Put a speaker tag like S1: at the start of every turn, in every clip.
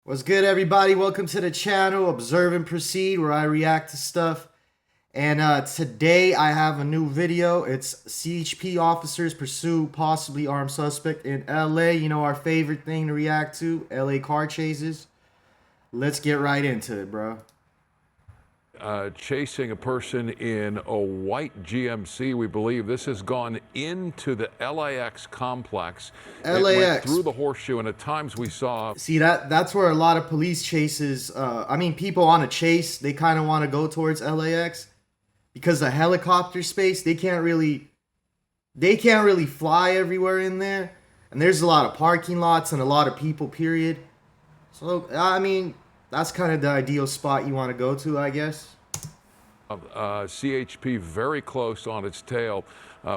S1: What's good, everybody? Welcome to the channel, Observe and Proceed, where I react to stuff. And today I have a new video. It's CHP officers pursue possibly armed suspect in LA. You know, our favorite thing to react to, LA car chases. Let's get right into it, bro.
S2: Chasing a person in a white GMC. We believe this has gone into the LAX complex. It went
S1: LAX.
S2: through the horseshoe, and at times we saw.
S1: See, that's where a lot of police chases, people on a chase, they kind of want to go towards LAX because the helicopter space, they can't really fly everywhere in there. And there's a lot of parking lots and a lot of people, period. So, that's kind of the ideal spot you want to go to, I guess.
S2: CHP very close on its tail.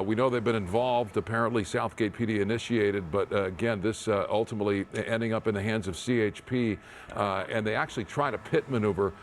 S2: We know they've been involved. Apparently, Southgate PD initiated, but again, this ultimately ending up in the hands of CHP. And they actually tried a pit maneuver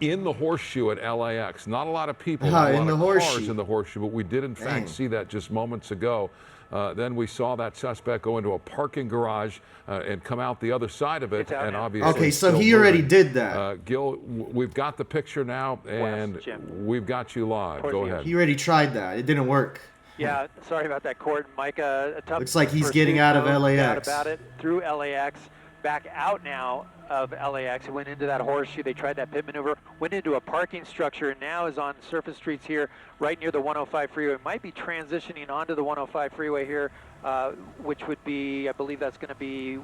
S2: in the horseshoe at LAX. Not a lot of people, not a lot of cars in the horseshoe, but we did in fact see that just moments ago. Then we saw that suspect go into a parking garage and come out the other side of it, and obviously.
S1: Okay, so he already did that.
S2: Gil, we've got the picture now, and we've got you live. Go ahead.
S1: He already tried that. It didn't work.
S3: Yeah, sorry about that, Court. Mike, a tough.
S1: Looks like he's getting out of LAX.
S3: About it through LAX, back out now of LAX. Went into that horseshoe. They tried that pit maneuver. Went into a parking structure, and now is on surface streets here, right near the 105 freeway. Might be transitioning onto the 105 freeway here, which would be, I believe that's going to be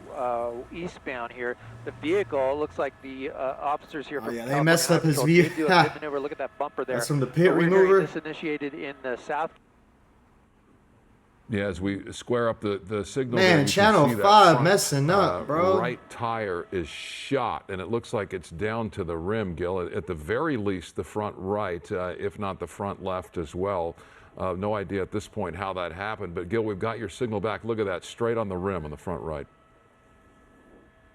S3: eastbound here. The vehicle looks like the officers here from
S1: they messed up his vehicle.
S3: Look at that bumper there.
S1: That's from the pit remover.
S3: This initiated in the south.
S2: Yeah, as we square up the signal.
S1: Man, Channel 5 messing up, bro.
S2: Right tire is shot, and it looks like it's down to the rim, Gil. At the very least, the front right, if not the front left as well. No idea at this point how that happened. But, Gil, we've got your signal back. Look at that, straight on the rim on the front right.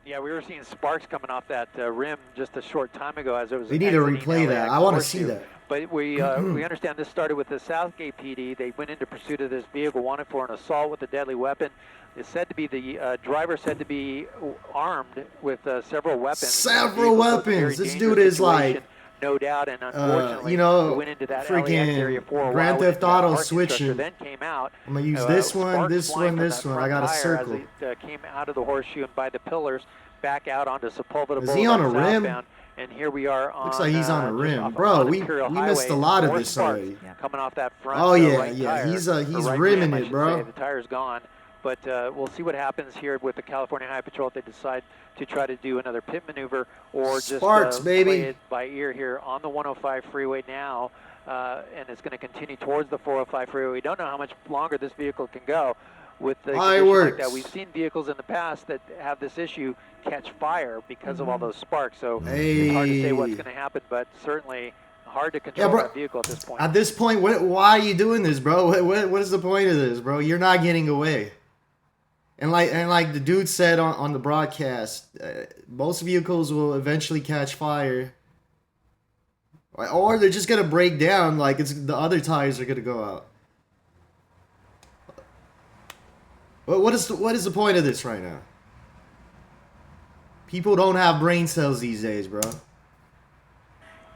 S3: Yeah, we were seeing sparks coming off that rim just a short time ago as it was.
S1: We need to replay that. I want to see that.
S3: But we understand this started with the Southgate PD. They went into pursuit of this vehicle, wanted for an assault with a deadly weapon. It's said to be the driver said to be armed with several weapons.
S1: Several weapons. This dude is like,
S3: no doubt, and unfortunately, went into that
S1: freaking Grand Theft Auto switching.
S3: Then came out.
S1: I'm gonna use this one, this one, this one. I got a circle.
S3: As it came out of the horseshoe and by the pillars, back out onto Sepulveda Boulevard.
S1: Is he on a rim?
S3: Southbound. And here we are on.
S1: Looks like he's on a rim, bro. We missed a lot of this already.
S3: Coming off that front.
S1: Oh yeah,
S3: right
S1: yeah.
S3: tire,
S1: He's
S3: right
S1: rimming
S3: rim,
S1: it, bro.
S3: The tire's gone, but we'll see what happens here with the California Highway Patrol if they decide to try to do another pit maneuver or just
S1: play
S3: it by ear here on the 105 freeway now, and it's going to continue towards the 405 freeway. We don't know how much longer this vehicle can go. With the like that, we've seen vehicles in the past that have this issue catch fire because of all those sparks. So it's hard to say what's going to happen, but certainly hard to control that vehicle at this point.
S1: At this point, why are you doing this, bro? What is the point of this, bro? You're not getting away. And like the dude said on the broadcast, most vehicles will eventually catch fire, or they're just gonna break down. Like the other tires are gonna go out. What is the point of this right now? People don't have brain cells these days, bro.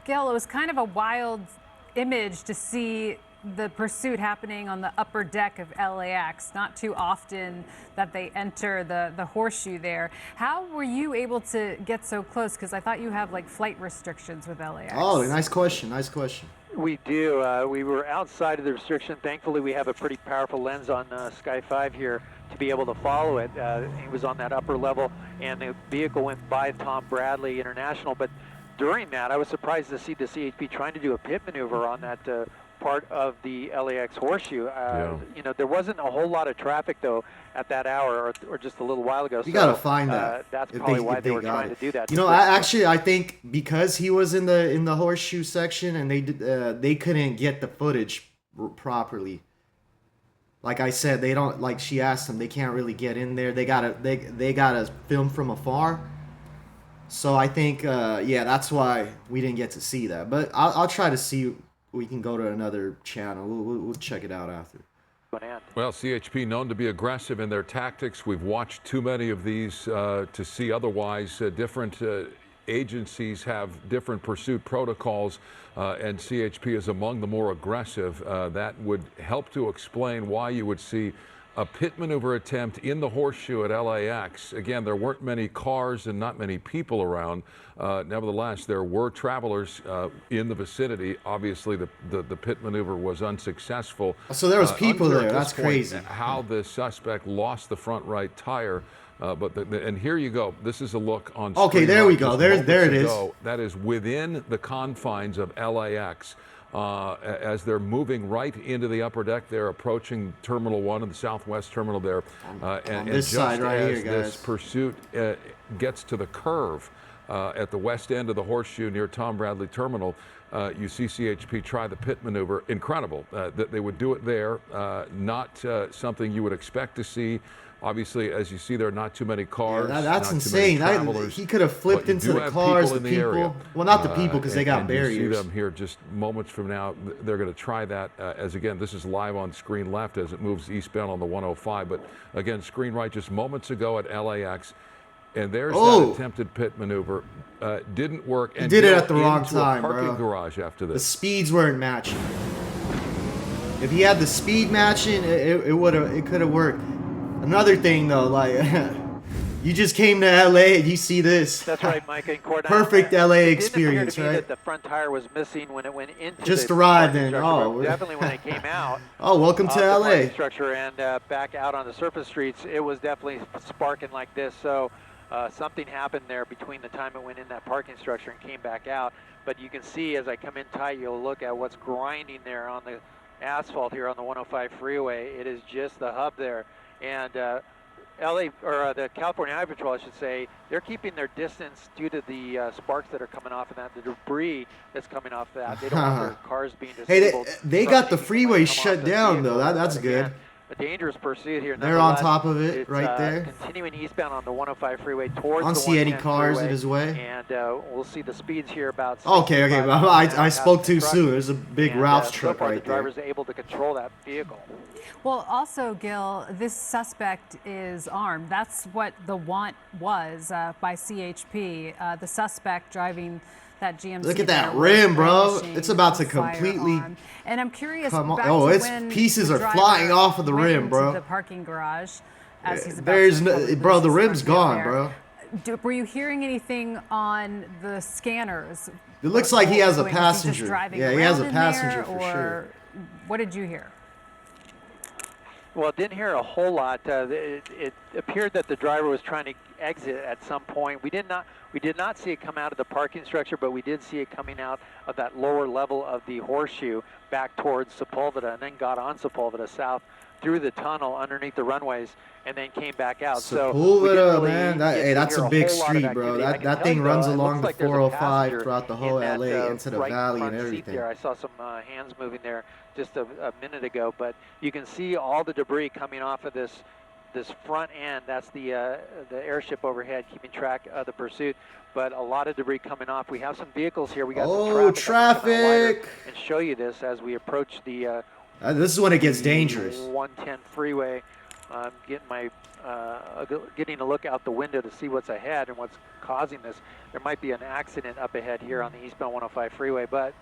S4: Gil, it was kind of a wild image to see the pursuit happening on the upper deck of LAX. Not too often that they enter the horseshoe there. How were you able to get so close? Because I thought you have like flight restrictions with LAX.
S1: Oh, nice question. Nice question.
S3: We do. We were outside of the restriction. Thankfully, we have a pretty powerful lens on Sky 5 here to be able to follow it. He was on that upper level, and the vehicle went by Tom Bradley International. But during that, I was surprised to see the CHP trying to do a pit maneuver on that part of the LAX horseshoe. You know, there wasn't a whole lot of traffic, though, at that hour or just a lither while ago.
S1: You got to find that.
S3: That's probably why they were trying to do that.
S1: You know, I think because he was in the horseshoe section and they couldn't get the footage properly. Like I said, they don't, like she asked them, they can't really get in there. They gotta film from afar. So I think, yeah, that's why we didn't get to see that. But I'll try to see. We can go to another channel. We'll check it out after.
S3: to an end.
S2: Well, CHP known to be aggressive in their tactics. We've watched too many of these to see otherwise. Different agencies have different pursuit protocols, and CHP is among the more aggressive. That would help to explain why you would see a pit maneuver attempt in the horseshoe at LAX. Again, there weren't many cars and not many people around. Nevertheless, there were travelers in the vicinity. Obviously, the pit maneuver was unsuccessful.
S1: So there was people
S2: Unclear
S1: there.
S2: at
S1: That's
S2: this point
S1: crazy.
S2: How the suspect lost the front right tire. And here you go. This is a look on screen.
S1: Okay, there we
S2: right
S1: go.
S2: just
S1: There it
S2: moments
S1: is.
S2: ago. That is within the confines of LAX. As they're moving right into the upper deck, they're approaching Terminal 1 and the southwest terminal there. And
S1: this
S2: just
S1: side right
S2: as
S1: here,
S2: this
S1: guys.
S2: pursuit gets to the curve at the west end of the horseshoe near Tom Bradley Terminal, you see CHP try the pit maneuver. Incredible that they would do it there. Not something you would expect to see. Obviously, as you see, there are not too many cars.
S1: That's
S2: not too
S1: insane.
S2: many travelers,
S1: He could have
S2: but
S1: flipped
S2: you
S1: into
S2: do
S1: the
S2: have
S1: cars,
S2: people
S1: the
S2: in the area.
S1: people. Well, not the people because they got
S2: and
S1: barriers.
S2: You see them here just moments from now. They're going to try that. As again, this is live on screen left as it moves eastbound on the 105. But again, screen right just moments ago at LAX. And there's that attempted pit maneuver. Didn't work. And
S1: did it at the wrong
S2: into
S1: time,
S2: a parking
S1: bro.
S2: garage after
S1: The
S2: this.
S1: speeds weren't matching. If he had the speed matching, it could have worked. Another thing though, like you just came to LA and you see this.
S3: That's right, Mike and Court.
S1: Perfect LA
S3: It
S1: experience,
S3: didn't appear to me
S1: right?
S3: that the front tire was missing when it went into
S1: Just
S3: the
S1: arrived
S3: parking
S1: then.
S3: structure,
S1: Oh,
S3: but definitely when it came out.
S1: Oh, welcome
S3: off
S1: to
S3: the
S1: LA.
S3: parking structure and back out on the surface streets, it was definitely sparking like this. So something happened there between the time it went in that parking structure and came back out. But you can see as I come in tight, you'll look at what's grinding there on the asphalt here on the 105 freeway. It is just the hub there. And the California Highway Patrol, I should say, they're keeping their distance due to the sparks that are coming off of that, the debris that's coming off that. They don't want their cars being disabled.
S1: Hey, they
S3: from
S1: got the
S3: anything that
S1: freeway
S3: might come off
S1: shut
S3: the
S1: down though.
S3: vehicle.
S1: That's
S3: But
S1: good.
S3: again, a dangerous pursuit here.
S1: They're on
S3: Nonetheless,
S1: top of it
S3: it's,
S1: right there.
S3: Continuing eastbound on the 105 freeway towards
S1: I don't
S3: the
S1: see any
S3: 110
S1: cars in
S3: freeway,
S1: his way.
S3: And we'll see the speeds here about.
S1: Okay,
S3: 65
S1: but
S3: miles an hour
S1: I spoke
S3: past the
S1: too
S3: truck.
S1: soon. There's a big
S3: And,
S1: Ralph's
S3: so
S1: truck
S3: far,
S1: right
S3: the
S1: there.
S3: driver's able to control that vehicle.
S4: Well, also, Gil, this suspect is armed. That's what the want was by CHP. The suspect driving that GMC.
S1: Look at that
S4: car was
S1: rim, bro.
S4: brandishing
S1: It's about to
S4: a
S1: completely
S4: firearm. And I'm curious.
S1: come on.
S4: Back
S1: Oh,
S4: to
S1: it's
S4: when
S1: pieces
S4: the
S1: are
S4: driver
S1: flying off of the
S4: went
S1: rim,
S4: into
S1: bro.
S4: The parking garage. As he's about
S1: There's
S4: to
S1: no,
S4: probably
S1: bro.
S4: lose
S1: The
S4: his
S1: rim's
S4: front
S1: gone,
S4: there.
S1: bro.
S4: Were you hearing anything on the scanners?
S1: It looks like he has a
S4: Was he just
S1: passenger.
S4: driving
S1: Yeah, he has a
S4: around in
S1: passenger
S4: there,
S1: for
S4: or
S1: sure.
S4: What did you hear?
S3: Well, didn't hear a whole lot. It appeared that the driver was trying to exit at some point. We did not see it come out of the parking structure, but we did see it coming out of that lower level of the horseshoe back towards Sepulveda, and then got on Sepulveda south through the tunnel underneath the runways, and then came back out. So we didn't
S1: Sepulveda,
S3: really
S1: man,
S3: get to
S1: that's
S3: hear
S1: a big
S3: whole lot of
S1: street, bro.
S3: activity. I can
S1: That
S3: tell
S1: thing
S3: you,
S1: runs
S3: though, it
S1: along
S3: looks
S1: the
S3: like there's a
S1: 405
S3: passenger
S1: throughout the whole
S3: in that,
S1: LA into the
S3: right
S1: valley
S3: front
S1: and
S3: seat
S1: everything.
S3: there. I saw some hands moving there just a minute ago, but you can see all the debris coming off of this front end. That's the airship overhead keeping track of the pursuit, but a lot of debris coming off. We have some vehicles here. We got some traffic. I'm gonna come out wider and show you this as we approach the
S1: This is when it gets dangerous.
S3: 110 freeway. I'm getting a look out the window to see what's ahead and what's causing this. There might be an accident up ahead here on the eastbound 105 freeway, but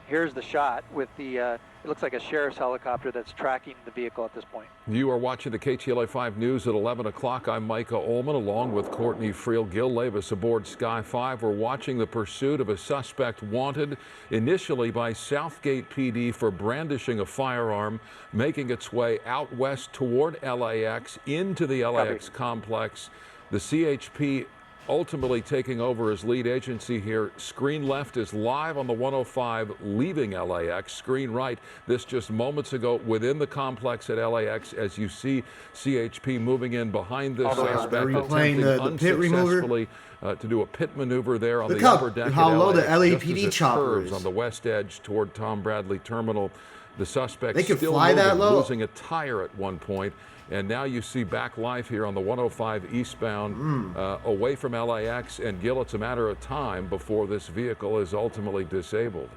S3: here's the shot with the, it looks like a sheriff's helicopter that's tracking the vehicle at this point.
S2: You are watching the KTLA 5 News at 11 o'clock. I'm Micah Ullman along with Courtney Friel. Gil Levis aboard Sky 5. We're watching the pursuit of a suspect wanted initially by Southgate PD for brandishing a firearm, making its way out west toward LAX into the LAX complex. The CHP ultimately taking over as lead agency here. Screen left is live on the 105 leaving LAX. Screen right, this just moments ago within the complex at LAX as you see CHP moving in behind this suspect,
S1: replaying
S2: attempting
S1: the pit remover.
S2: unsuccessfully to do a pit maneuver there on
S1: Look
S2: the upper deck
S1: how
S2: at
S1: low the
S2: LAX, just as
S1: LAPD
S2: it
S1: chopper
S2: curves
S1: is.
S2: on the west edge toward Tom Bradley Terminal. The suspect
S1: They could
S2: still
S1: fly that
S2: moving,
S1: low?
S2: losing a tire at one point. And now you see back live here on the 105 eastbound away from LAX. And Gil, it's a matter of time before this vehicle is ultimately disabled.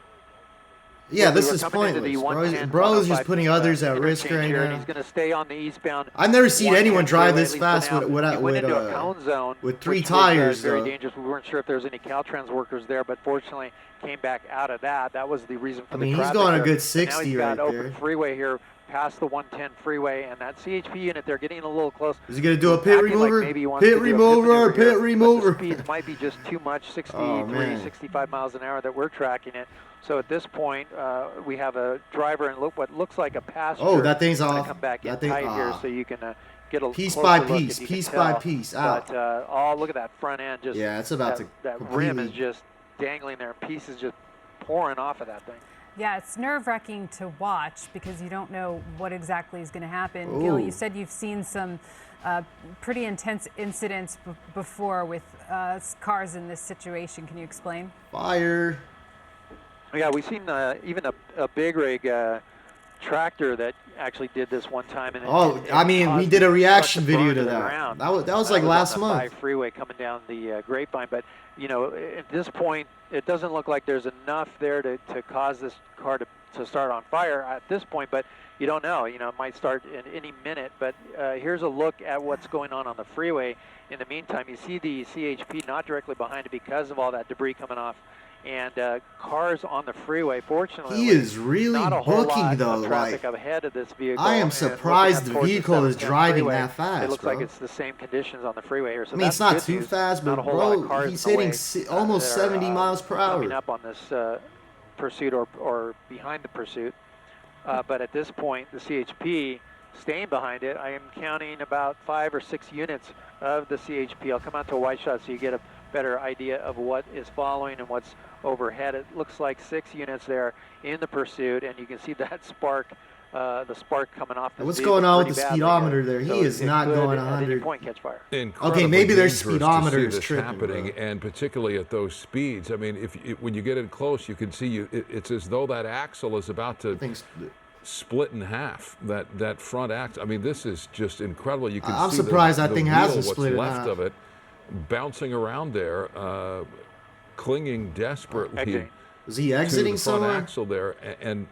S1: Yeah,
S3: Well, we
S1: this
S3: were
S1: is
S3: coming into the
S1: pointless, bro.
S3: 110,
S1: Bro is just
S3: 105,
S1: putting others at risk
S3: interchange
S1: right
S3: here, and
S1: now.
S3: he's going to stay on the eastbound.
S1: I've never seen
S3: 110
S1: anyone drive
S3: freeway,
S1: this
S3: at least
S1: fast
S3: for now.
S1: with
S3: He went into a cone zone,
S1: with 3
S3: which
S1: tires,
S3: was, very
S1: though.
S3: dangerous. We weren't sure if there was any Caltrans workers there, but fortunately came back out of that. That was the reason for
S1: I mean,
S3: the
S1: he's
S3: traffic
S1: going a
S3: there.
S1: good
S3: And now
S1: 60
S3: he's
S1: right
S3: got open
S1: there.
S3: freeway here past the 110 freeway, and that CHP unit, they're getting a little close.
S1: Is he gonna do a pit
S3: Acting like
S1: remover?
S3: maybe he wants
S1: Pit
S3: to do a
S1: remover,
S3: maneuver
S1: pit
S3: here, but
S1: remover.
S3: the speeds might be just too much, 63,
S1: Oh, man.
S3: 65 miles an hour that we're tracking it. So at this point, we have a driver and what looks like a passenger.
S1: Oh, that thing's
S3: gonna
S1: off.
S3: come back in
S1: That thing-
S3: tight here,
S1: ah.
S3: so you can get a
S1: Piece
S3: closer
S1: by
S3: look,
S1: piece,
S3: if you can
S1: piece by
S3: tell.
S1: piece, out.
S3: But oh, look at that front end! Just
S1: Yeah, it's about to
S3: that rim is
S1: completely-
S3: just dangling there, pieces just pouring off of that thing.
S4: Yeah, it's nerve-wracking to watch because you don't know what exactly is going to happen. Gil,
S1: Ooh.
S4: you said you've seen some pretty intense incidents before with cars in this situation. Can you explain?
S1: Fire.
S3: Yeah, we've seen even a big rig tractor that actually did this one time. And
S1: Oh,
S3: it
S1: I mean, we
S3: caused
S1: did a
S3: the
S1: reaction
S3: truck to burn
S1: video to
S3: the
S1: that.
S3: ground.
S1: That was like last
S3: on the
S1: month.
S3: 5 freeway coming down the Grapevine. But you know, at this point, it doesn't look like there's enough there to cause this car to start on fire at this point. But you don't know. You know, it might start in any minute. But here's a look at what's going on the freeway. In the meantime, you see the CHP not directly behind it because of all that debris coming off. And cars on the freeway, fortunately,
S1: He is really
S3: not a whole
S1: booking,
S3: lot
S1: though,
S3: of traffic
S1: like,
S3: ahead of this vehicle.
S1: I am
S3: and
S1: surprised
S3: looking
S1: the
S3: up towards
S1: vehicle is
S3: 710
S1: driving
S3: freeway,
S1: that fast,
S3: It looks like
S1: bro.
S3: it's the same conditions on the freeway here. So
S1: I mean, it's
S3: that's
S1: not
S3: good
S1: too
S3: news.
S1: fast,
S3: Not
S1: but
S3: a whole lot of
S1: bro,
S3: cars
S1: he's
S3: in the way,
S1: hitting almost
S3: that are,
S1: 70 miles per
S3: coming
S1: hour.
S3: up on this pursuit or behind the pursuit. But at this point, the CHP staying behind it. I am counting about 5 or 6 units of the CHP. I'll come out to a wide shot so you get a better idea of what is following and what's overhead. It looks like 6 units there in the pursuit, and you can see that spark, the spark coming off. This
S1: What's
S3: vehicle
S1: going on with
S3: pretty
S1: the
S3: badly
S1: speedometer
S3: here.
S1: there? He
S3: So
S1: is
S3: it
S1: not
S3: could
S1: going
S3: at any
S1: 100.
S3: point catch fire.
S2: Incredibly
S1: maybe their
S2: dangerous to
S1: speedometer
S2: see
S1: is
S2: this
S1: tripping,
S2: happening,
S1: bro.
S2: and particularly at those speeds. I mean, when you get in close, you can see it's as though that axle is about to
S1: Things-
S2: split in half. That front axle. I mean, this is just incredible. You can
S1: I'm
S2: see
S1: surprised that
S2: the
S1: thing
S2: wheel,
S1: hasn't
S2: what's
S1: split in
S2: left
S1: half.
S2: of it, bouncing around there, clinging desperately.
S3: Okay.
S1: Is he
S2: to
S1: exiting
S2: the front
S1: somewhere?
S2: axle there, and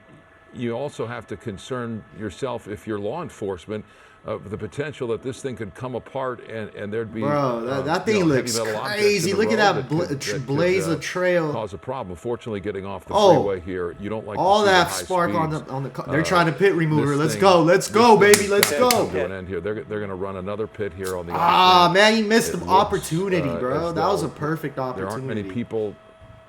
S2: you also have to concern yourself if you're law enforcement of the potential that this thing could come apart and there'd be
S1: Bro, that
S2: you
S1: thing
S2: know,
S1: looks
S2: heavy metal objects
S1: crazy.
S2: in the
S1: Look at
S2: road
S1: that
S2: could- could,
S1: blaze of trail.
S2: cause a problem. Fortunately, getting off the
S1: Oh,
S2: freeway here, you don't like
S1: All
S2: to see
S1: that
S2: the high
S1: spark
S2: speeds.
S1: on the car. They're trying to pit remover.
S2: This
S1: Let's
S2: thing-
S1: go. Let's
S2: this
S1: go,
S2: thing
S1: baby.
S2: is
S1: Let's
S2: gonna
S1: go.
S2: come to an end here. They're going to run another pit here on the
S1: Ah,
S2: outside.
S1: man, he missed
S2: It
S1: the
S2: looks,
S1: opportunity, bro.
S2: as
S1: That was a
S2: though
S1: perfect opportunity.
S2: There aren't many people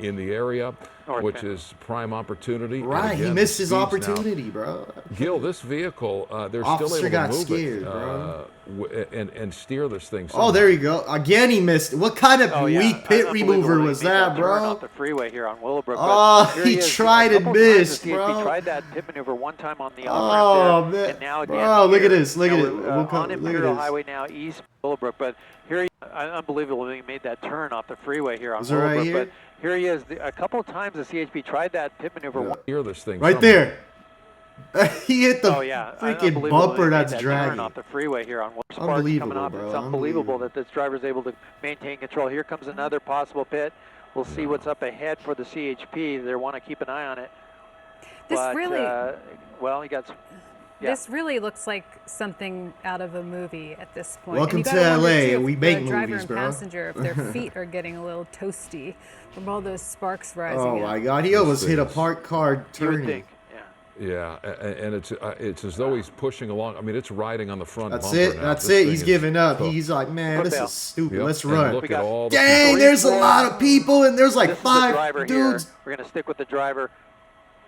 S2: in the area, which
S3: Northbound.
S2: is prime opportunity. And
S1: Right, he
S2: again,
S1: missed
S2: the
S1: his
S2: speeds now.
S1: opportunity, bro.
S2: Gil, this vehicle, they're
S1: Officer
S2: still able
S1: got
S2: to move
S1: scared,
S2: it
S1: bro.
S2: and steer this thing.
S1: Oh, there you go. Again, he missed. What kind of
S3: Oh, yeah.
S1: weak pit
S3: Unbelievable
S1: remover
S3: he
S1: was
S3: made
S1: that,
S3: turn
S1: bro?
S3: Off the freeway here on Willowbrook.
S1: Oh,
S3: But here
S1: he
S3: is.
S1: tried
S3: A
S1: and
S3: couple times the
S1: missed,
S3: CHP
S1: bro.
S3: tried that pit maneuver one time on the
S1: Oh,
S3: off-ramp there,
S1: man.
S3: and now again
S1: Bro, look at
S3: here.
S1: this, look at
S3: Now
S1: it.
S3: we're,
S1: We'll come-
S3: on
S1: look at
S3: Imperial
S1: this.
S3: Highway now, east Willowbrook. But here, unbelievable, he made that turn off the freeway here on
S1: Was it right
S3: Willowbrook.
S1: here?
S3: But here he is. A couple of times the CHP tried that pit maneuver.
S1: Yeah.
S2: Steer this thing
S1: Right
S2: somewhere.
S1: there. He hit the
S3: Oh yeah,
S1: freaking
S3: unbelievable
S1: bumper
S3: he made
S1: that's
S3: that
S1: dragging.
S3: turn off the freeway here on Sparks coming
S1: Unbelievable,
S3: off.
S1: bro.
S3: It's unbelievable
S1: Unbelievable.
S3: that this driver's able to maintain control. Here comes another possible pit. We'll see what's up ahead for the CHP. They want to keep an eye on it.
S4: This
S3: But,
S4: really,
S3: well, he got. Yeah.
S4: this really looks like something out of a movie at this point.
S1: Welcome
S4: And you
S1: to
S4: gotta wonder,
S1: LA,
S4: too,
S1: and we
S4: if
S1: make
S4: the driver
S1: movies,
S4: and
S1: bro.
S4: passenger, if their feet are getting a little toasty from all those sparks rising.
S1: Oh
S4: up.
S1: my God, he almost hit a
S2: thing's-
S1: parked car
S3: You would
S1: turning.
S3: think. Yeah.
S2: Yeah, and it's as though he's pushing along. I mean, it's riding on the front
S1: That's
S2: bumper
S1: it.
S2: now.
S1: That's
S2: This
S1: it.
S2: thing
S1: He's
S2: is
S1: giving up.
S2: tough.
S1: He's like, man, this
S3: Footbell.
S1: is stupid.
S2: Yep,
S1: Let's
S2: and
S1: run.
S2: Look
S3: We
S2: at
S3: got
S2: all the
S1: Dang,
S2: people.
S1: there's a lot of people, and there's like
S3: This is the
S1: 5
S3: driver
S1: dudes.
S3: here. We're going to stick with the driver.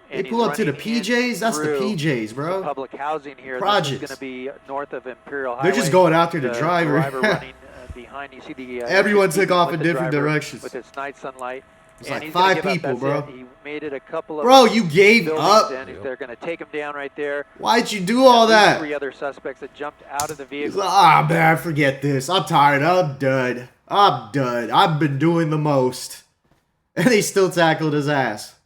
S1: They
S3: And
S1: pull
S3: he's
S1: up to the
S3: running in
S1: PJs. That's the
S3: through
S1: PJs, bro.
S3: Public housing here.
S1: Projects.
S3: This is going to be north of Imperial Highway.
S1: They're just going after the driver.
S3: running behind. You see the.
S1: Everyone took off
S3: with
S1: in
S3: the
S1: different
S3: driver
S1: directions.
S3: with its night sunlight.
S1: It's
S3: And
S1: like
S3: he's gonna
S1: 5
S3: give up.
S1: people,
S3: That's
S1: bro.
S3: it. He made it a couple of.
S1: Bro, you gave
S3: buildings
S1: up.
S3: in. They're going to take him down right there.
S1: Why'd you do all
S3: At least
S1: that?
S3: 3 other suspects that jumped out of the
S1: He's
S3: vehicle.
S1: like, ah, man, forget this. I'm tired. I'm done. I'm done. I've been doing the most. And they still tackled his ass.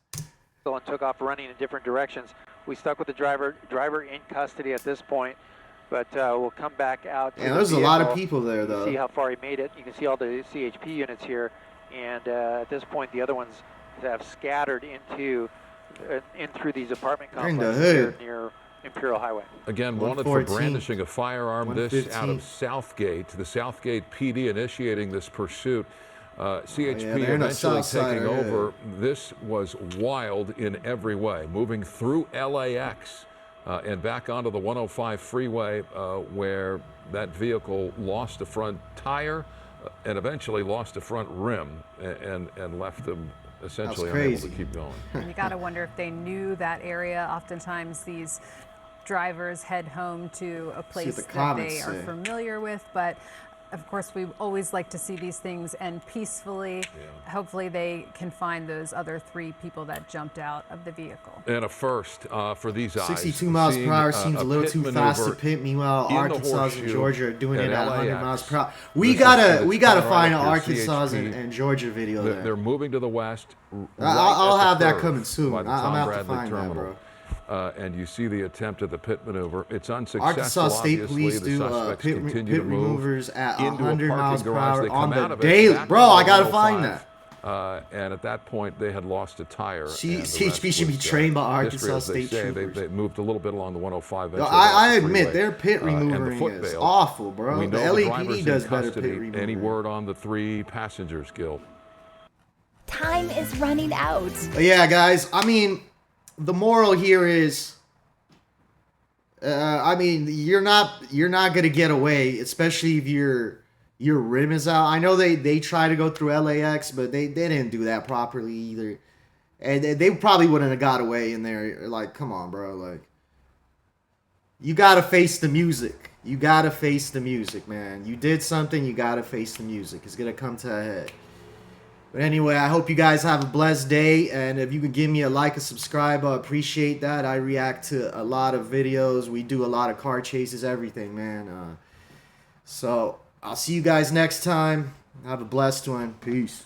S3: And took off running in different directions. We stuck with the driver in custody at this point, but we'll come back out to
S1: Yeah,
S3: the
S1: there's a lot of
S3: vehicle,
S1: people there,
S3: see
S1: though.
S3: how far he made it. You can see all the CHP units here, and at this point the other ones have scattered into in through these apartment
S1: They're in the
S3: complexes here
S1: hood.
S3: near Imperial Highway.
S2: Again, wanted for
S1: 114,
S2: brandishing a firearm. This out of
S1: 115.
S2: Southgate. The Southgate PD initiating this pursuit. CHP
S1: they're in the
S2: eventually
S1: south side
S2: taking
S1: of the
S2: over. This was wild in every way, moving through LAX and back onto the 105 freeway where that vehicle lost a front tire and eventually lost a front rim and left them essentially unable
S1: crazy.
S2: to keep going.
S4: And you got to wonder if they knew that area. Oftentimes, these drivers head home to a place
S1: the
S4: that
S1: comments
S4: they are
S1: say.
S4: familiar with, but of course, we always like to see these things end peacefully. Hopefully, they can find those other 3 people that jumped out of the vehicle.
S2: And a first for these eyes.
S1: 62 miles per
S2: seeing,
S1: hour seems a little
S2: pit
S1: too fast to
S2: maneuver
S1: pit. Meanwhile,
S2: in the
S1: Arkansas and
S2: horseshoe
S1: Georgia are doing it at 100
S2: LAX.
S1: miles per hour.
S2: This
S1: We
S2: is
S1: gotta
S2: right
S1: find an
S2: up here,
S1: Arkansas
S2: CHP.
S1: and Georgia video
S2: They're
S1: there.
S2: moving to the west.
S1: I'll
S2: at the
S1: have that
S2: curve
S1: coming soon.
S2: by the
S1: I'm
S2: Tom
S1: out to
S2: Bradley
S1: find that,
S2: terminal.
S1: bro.
S2: And you see the attempt at the pit maneuver. It's unsuccessful.
S1: Arkansas State
S2: obviously.
S1: Police
S2: The
S1: do
S2: suspects
S1: pit
S2: continue to move
S1: removers at
S2: into a
S1: 100
S2: parking
S1: miles per
S2: garage.
S1: hour
S2: They
S1: on
S2: come out
S1: the
S2: of it
S1: daily.
S2: back
S1: Bro,
S2: on
S1: I gotta
S2: 105.
S1: find that.
S2: And at that point, they had lost a tire.
S1: CHP
S2: and the rest
S1: should be
S2: was,
S1: trained by
S2: history,
S1: Arkansas
S2: as they
S1: State
S2: say.
S1: troopers.
S2: They moved a little bit along the 105.
S1: Yo,
S2: eventually got
S1: I
S2: off the
S1: admit
S2: freeway,
S1: their pit
S2: and the
S1: removering
S2: foot
S1: is
S2: bail.
S1: awful, bro.
S2: We
S1: The
S2: know the
S1: LAPD
S2: driver's in
S1: does better pit
S2: custody.
S1: removering.
S2: Any word on the 3 passengers, Gil?
S5: Time is running out.
S1: But yeah, guys. I mean, the moral here is, I mean, you're not gonna get away, especially if your rim is out. I know they try to go through LAX, but they didn't do that properly either, and they probably wouldn't have got away in there. Like, come on, bro. Like, you gotta face the music. You gotta face the music, man. You did something. You gotta face the music. It's gonna come to a head. But anyway, I hope you guys have a blessed day, and if you can give me a like and subscribe, I appreciate that. I react to a lot of videos. We do a lot of car chases, everything, man. So I'll see you guys next time. Have a blessed one. Peace.